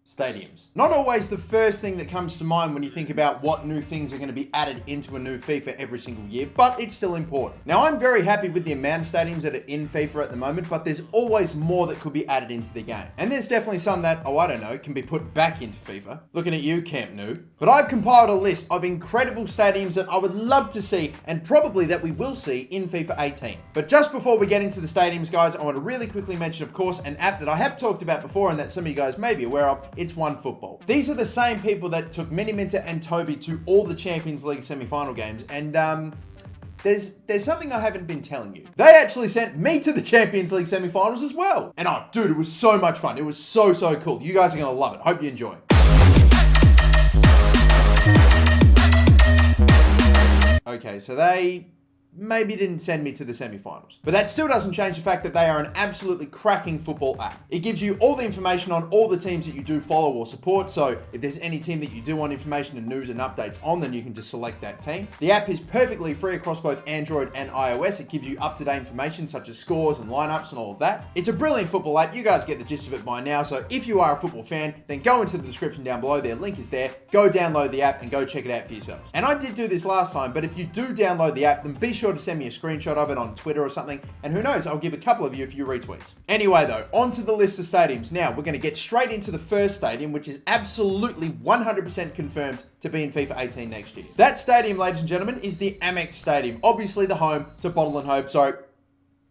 stadiums. Not always the first thing that comes to mind when you think about what new things are going to be added into a new FIFA every single year, but it's still important. Now, I'm very happy with the amount of stadiums that are in FIFA at the moment, but there's always more that could be added into the game. And there's definitely some that, oh, I don't know, can be put back into FIFA. Looking at you, Camp Nou. But I've compiled a list of incredible stadiums that I would love to see, and probably that we will see in FIFA 18. But just before we get into the stadiums, guys, I want to really quickly mention, of course, an app that I have talked about before and that some of you guys may be aware of. It's OneFootball. These are the same people that took Mini Minter and Toby to all the Champions League semi-final games, and there's something I haven't been telling you. They actually sent me to the Champions League semi-finals as well. And oh, dude, it was so much fun. It was so cool. You guys are gonna love it. Hope you enjoy. Okay, so they maybe didn't send me to the semi-finals. But that still doesn't change the fact that they are an absolutely cracking football app. It gives you all the information on all the teams that you do follow or support, so if there's any team that you do want information and news and updates on, then you can just select that team. The app is perfectly free across both Android and iOS. It gives you up-to-date information such as scores and lineups and all of that. It's a brilliant football app. You guys get the gist of it by now, so if you are a football fan, then go into the description down below. Their link is there. Go download the app and go check it out for yourselves. And I did do this last time, but if you do download the app, then be sure to send me a screenshot of it on Twitter or something, and who knows, I'll give a couple of you a few retweets. Anyway though, onto the list of stadiums. Now, we're going to get straight into the first stadium, which is absolutely 100% confirmed to be in FIFA 18 next year. That stadium, ladies and gentlemen, is the Amex Stadium, obviously the home to Bottle and Hove, so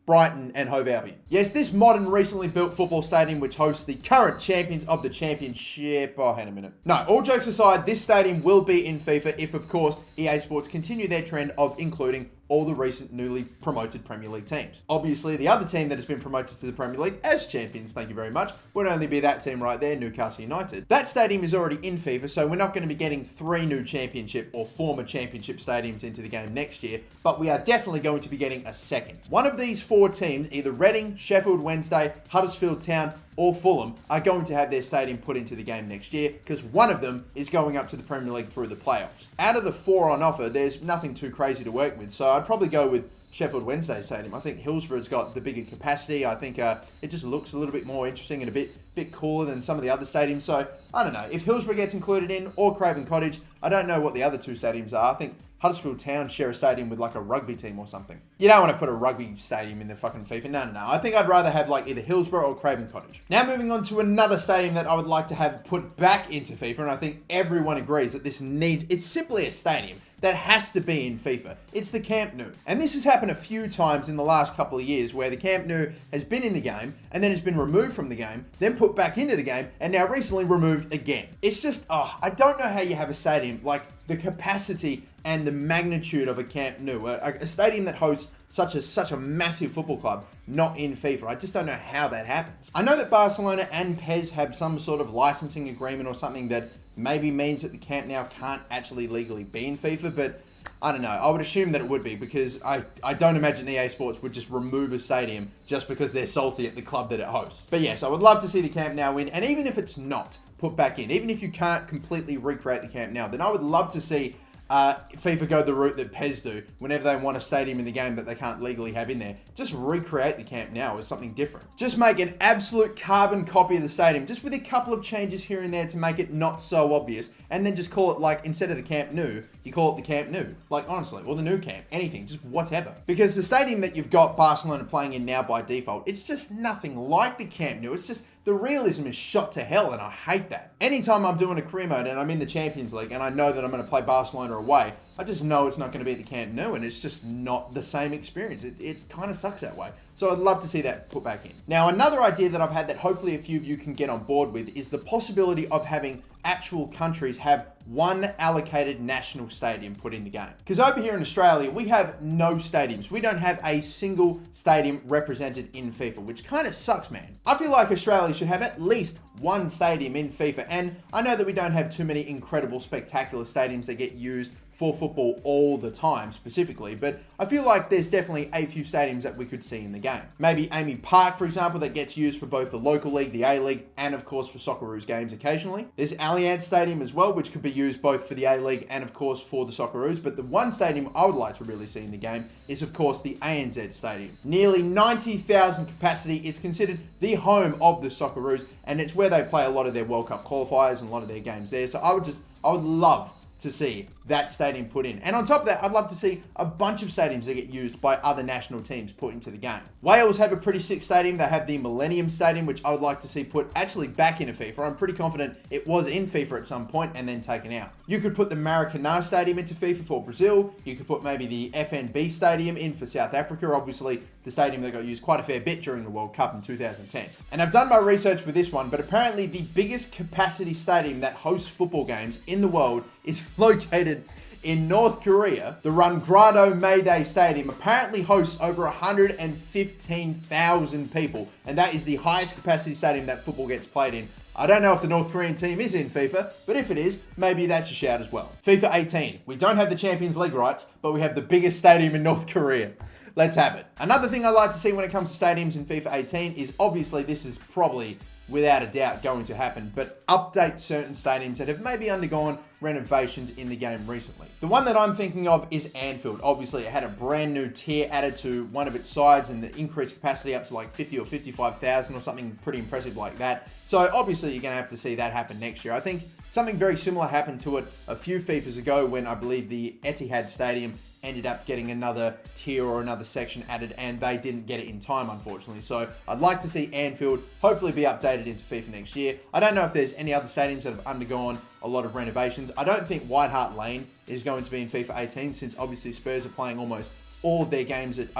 Brighton and Hove Albion. Yes, this modern, recently built football stadium, which hosts the current champions of the championship. Oh, hang on a minute. No, all jokes aside, this stadium will be in FIFA if, of course, EA Sports continue their trend of including all the recent newly promoted Premier League teams. Obviously, the other team that has been promoted to the Premier League as champions, thank you very much, would only be that team right there, Newcastle United. That stadium is already in FIFA, so we're not going to be getting 3 new championship or former championship stadiums into the game next year, but we are definitely going to be getting a second. One of these 4 teams, either Reading, Sheffield Wednesday, Huddersfield Town, or Fulham, are going to have their stadium put into the game next year, because one of them is going up to the Premier League through the playoffs. Out of the 4 on offer, there's nothing too crazy to work with, so I'd probably go with Sheffield Wednesday Stadium. I think Hillsborough's got the bigger capacity. I think it just looks a little bit more interesting and a bit cooler than some of the other stadiums. So, I don't know. If Hillsborough gets included in, or Craven Cottage, I don't know what the other 2 stadiums are. I think Huddersfield Town share a stadium with like a rugby team or something. You don't want to put a rugby stadium in the fucking FIFA. No. I think I'd rather have like either Hillsborough or Craven Cottage. Now moving on to another stadium that I would like to have put back into FIFA, and I think everyone agrees that it's simply a stadium that has to be in FIFA. It's the Camp Nou. And this has happened a few times in the last couple of years where the Camp Nou has been in the game and then has been removed from the game, then put back into the game, and now recently removed again. It's just, I don't know how you have a stadium like the capacity and the magnitude of a Camp Nou, a stadium that hosts such a massive football club, not in FIFA. I just don't know how that happens. I know that Barcelona and PES have some sort of licensing agreement or something that maybe means that the Camp Nou can't actually legally be in FIFA, but I don't know. I would assume that it would be, because I don't imagine EA Sports would just remove a stadium just because they're salty at the club that it hosts. But yes, I would love to see the Camp Nou in, and even if it's not put back in, even if you can't completely recreate the Camp Nou, then I would love to see FIFA go the route that PES do whenever they want a stadium in the game that they can't legally have in there. Just recreate the Camp Nou as something different. Just make an absolute carbon copy of the stadium, just with a couple of changes here and there to make it not so obvious, and then just call it, like, instead of the Camp Nou, you call it the Camp Nou. Like, honestly, or the new camp, anything, just whatever. Because the stadium that you've got Barcelona playing in now by default, it's just nothing like the Camp Nou. It's just, the realism is shot to hell, and I hate that. Anytime I'm doing a career mode and I'm in the Champions League and I know that I'm going to play Barcelona away, I just know it's not going to be at the Camp Nou, and it's just not the same experience. It kind of sucks that way. So I'd love to see that put back in. Now, another idea that I've had that hopefully a few of you can get on board with is the possibility of having actual countries have one allocated national stadium put in the game. Because over here in Australia, we have no stadiums. We don't have a single stadium represented in FIFA, which kind of sucks, man. I feel like Australia should have at least one stadium in FIFA, and I know that we don't have too many incredible, spectacular stadiums that get used for football all the time specifically, but I feel like there's definitely a few stadiums that we could see in the game. Maybe Amy Park, for example, that gets used for both the local league, the A-League, and of course for Socceroos games occasionally. There's ANZ Stadium as well, which could be used both for the A-League and of course for the Socceroos. But the one stadium I would like to really see in the game is of course the ANZ Stadium. Nearly 90,000 capacity. It's considered the home of the Socceroos, and it's where they play a lot of their World Cup qualifiers and a lot of their games there. So I would love to see that stadium put in. And on top of that, I'd love to see a bunch of stadiums that get used by other national teams put into the game. Wales have a pretty sick stadium. They have the Millennium Stadium, which I would like to see put actually back into FIFA. I'm pretty confident it was in FIFA at some point and then taken out. You could put the Maracanã Stadium into FIFA for Brazil. You could put maybe the FNB Stadium in for South Africa, obviously the stadium that got used quite a fair bit during the World Cup in 2010. And I've done my research with this one, but apparently the biggest capacity stadium that hosts football games in the world is located in North Korea. The Rungrado Mayday Stadium apparently hosts over 115,000 people, and that is the highest capacity stadium that football gets played in. I don't know if the North Korean team is in FIFA, but if it is, maybe that's a shout as well. FIFA 18. We don't have the Champions League rights, but we have the biggest stadium in North Korea. Let's have it. Another thing I like to see when it comes to stadiums in FIFA 18 is obviously this is probably without a doubt going to happen, but update certain stadiums that have maybe undergone renovations in the game recently. The one that I'm thinking of is Anfield. Obviously, it had a brand new tier added to one of its sides and the increased capacity up to like 50 or 55,000 or something pretty impressive like that. So obviously, you're going to have to see that happen next year. I think something very similar happened to it a few FIFAs ago when I believe the Etihad Stadium ended up getting another tier or another section added, and they didn't get it in time, unfortunately. So I'd like to see Anfield hopefully be updated into FIFA next year. I don't know if there's any other stadiums that have undergone a lot of renovations. I don't think White Hart Lane is going to be in FIFA 18 since obviously Spurs are playing almost all of their games at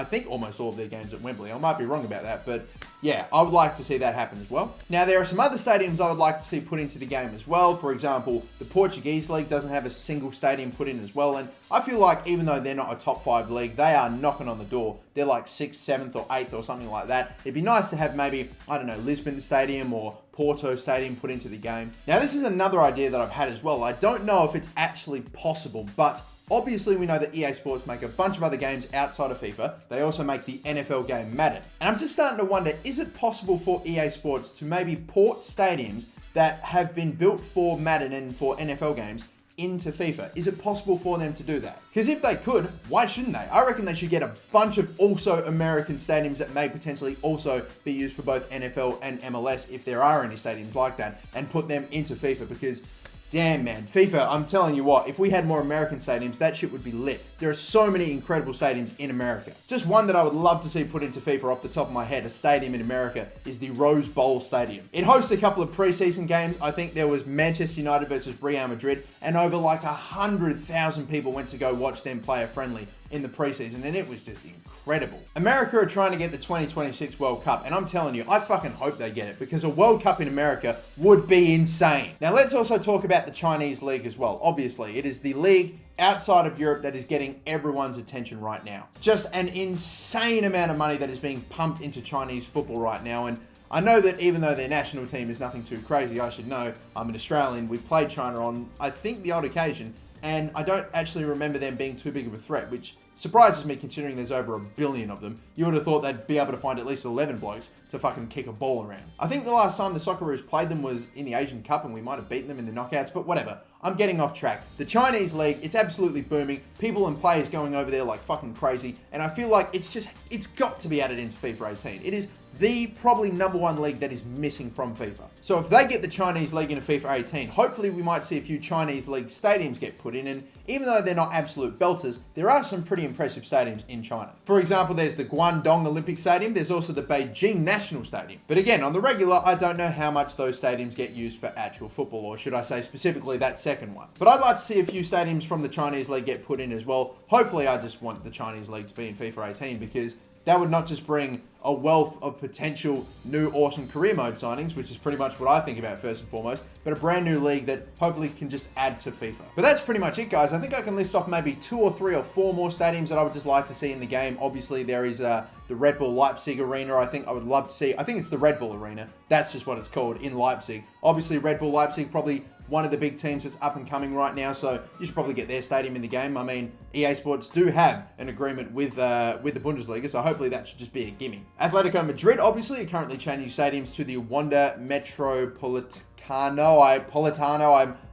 Wembley. I might be wrong about that, but yeah, I would like to see that happen as well. Now, there are some other stadiums I would like to see put into the game as well. For example, the Portuguese League doesn't have a single stadium put in as well, and I feel like even though they're not a top 5 league, they are knocking on the door. They're like 6th, 7th, or 8th or something like that. It'd be nice to have maybe, I don't know, Lisbon Stadium or Porto Stadium put into the game. Now, this is another idea that I've had as well. I don't know if it's actually possible, but obviously, we know that EA Sports make a bunch of other games outside of FIFA. They also make the NFL game Madden. And I'm just starting to wonder, is it possible for EA Sports to maybe port stadiums that have been built for Madden and for NFL games into FIFA? Is it possible for them to do that? Because if they could, why shouldn't they? I reckon they should get a bunch of also American stadiums that may potentially also be used for both NFL and MLS, if there are any stadiums like that, and put them into FIFA, because damn, man, FIFA, I'm telling you what, if we had more American stadiums, that shit would be lit. There are so many incredible stadiums in America. Just one that I would love to see put into FIFA off the top of my head, a stadium in America, is the Rose Bowl Stadium. It hosts a couple of preseason games. I think there was Manchester United versus Real Madrid, and over like 100,000 people went to go watch them play a friendly in the preseason, and it was just incredible. America are trying to get the 2026 World Cup, and I'm telling you, I fucking hope they get it, because a World Cup in America would be insane. Now, let's also talk about the Chinese League as well. Obviously, it is the league outside of Europe that is getting everyone's attention right now. Just an insane amount of money that is being pumped into Chinese football right now, and I know that even though their national team is nothing too crazy, I should know, I'm an Australian, we played China on, I think, the odd occasion, and I don't actually remember them being too big of a threat, which surprises me considering there's over 1 billion of them. You would have thought they'd be able to find at least 11 blokes to fucking kick a ball around. I think the last time the Socceroos played them was in the Asian Cup, and we might have beaten them in the knockouts, but whatever. I'm getting off track. The Chinese League, it's absolutely booming. People and players going over there like fucking crazy, and I feel like it's got to be added into FIFA 18. It is the probably #1 league that is missing from FIFA. So if they get the Chinese League into FIFA 18, hopefully we might see a few Chinese League stadiums get put in, and even though they're not absolute belters, there are some pretty impressive stadiums in China. For example, there's the Guangdong Olympic Stadium, there's also the Beijing National Stadium. But again, on the regular, I don't know how much those stadiums get used for actual football, or should I say specifically that second one. But I'd like to see a few stadiums from the Chinese League get put in as well. Hopefully, I just want the Chinese League to be in FIFA 18, because that would not just bring a wealth of potential new awesome career mode signings, which is pretty much what I think about first and foremost, but a brand new league that hopefully can just add to FIFA. But that's pretty much it, guys. I think I can list off maybe 2 or 3 or 4 more stadiums that I would just like to see in the game. Obviously, there is the Red Bull Leipzig Arena. I think I would love to see. I think it's the Red Bull Arena. That's just what it's called in Leipzig. Obviously, Red Bull Leipzig probably one of the big teams that's up and coming right now, so you should probably get their stadium in the game. I mean, EA Sports do have an agreement with the Bundesliga, so hopefully that should just be a gimme. Atletico Madrid, obviously, are currently changing stadiums to the Wanda Metropolitano.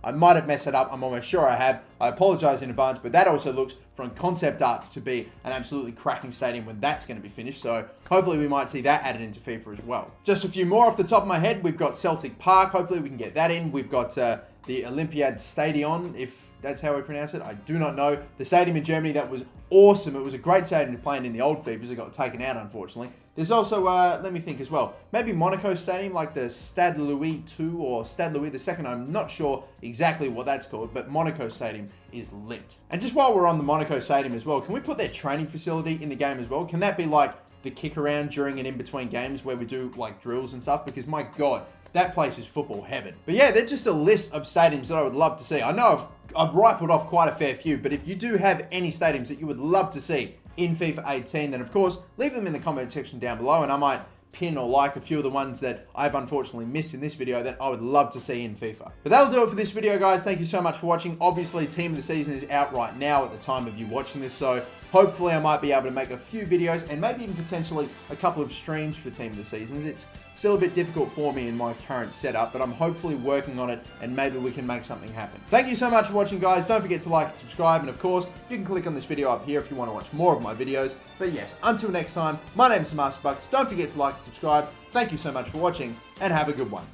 I might have messed it up. I'm almost sure I have. I apologize in advance, but that also looks from concept art to be an absolutely cracking stadium when that's going to be finished. So hopefully we might see that added into FIFA as well. Just a few more off the top of my head. We've got Celtic Park. Hopefully we can get that in. We've got the ANZ Stadium, if that's how we pronounce it. I do not know. The stadium in Germany, that was awesome. It was a great stadium to play in the old FIFAs. It got taken out, unfortunately. There's also, let me think as well, maybe Monaco Stadium, like the Stade Louis II or Stade Louis II. I'm not sure exactly what that's called, but Monaco Stadium is lit. And just while we're on the Monaco Stadium as well, can we put their training facility in the game as well? Can that be like the kick around during and in between games where we do like drills and stuff? Because my God, that place is football heaven. But yeah, they're just a list of stadiums that I would love to see. I know I've rifled off quite a fair few, but if you do have any stadiums that you would love to see in FIFA 18, then of course, leave them in the comment section down below and I might pin or like a few of the ones that I've unfortunately missed in this video that I would love to see in FIFA. But that'll do it for this video, guys. Thank you so much for watching. Obviously, Team of the Season is out right now at the time of you watching this, so hopefully I might be able to make a few videos and maybe even potentially a couple of streams for Team of the Seasons. It's still a bit difficult for me in my current setup, but I'm hopefully working on it and maybe we can make something happen. Thank you so much for watching, guys. Don't forget to like and subscribe, and of course, you can click on this video up here if you want to watch more of my videos. But yes, until next time, my name is Master Bucks. Don't forget to like and subscribe. Thank you so much for watching and have a good one.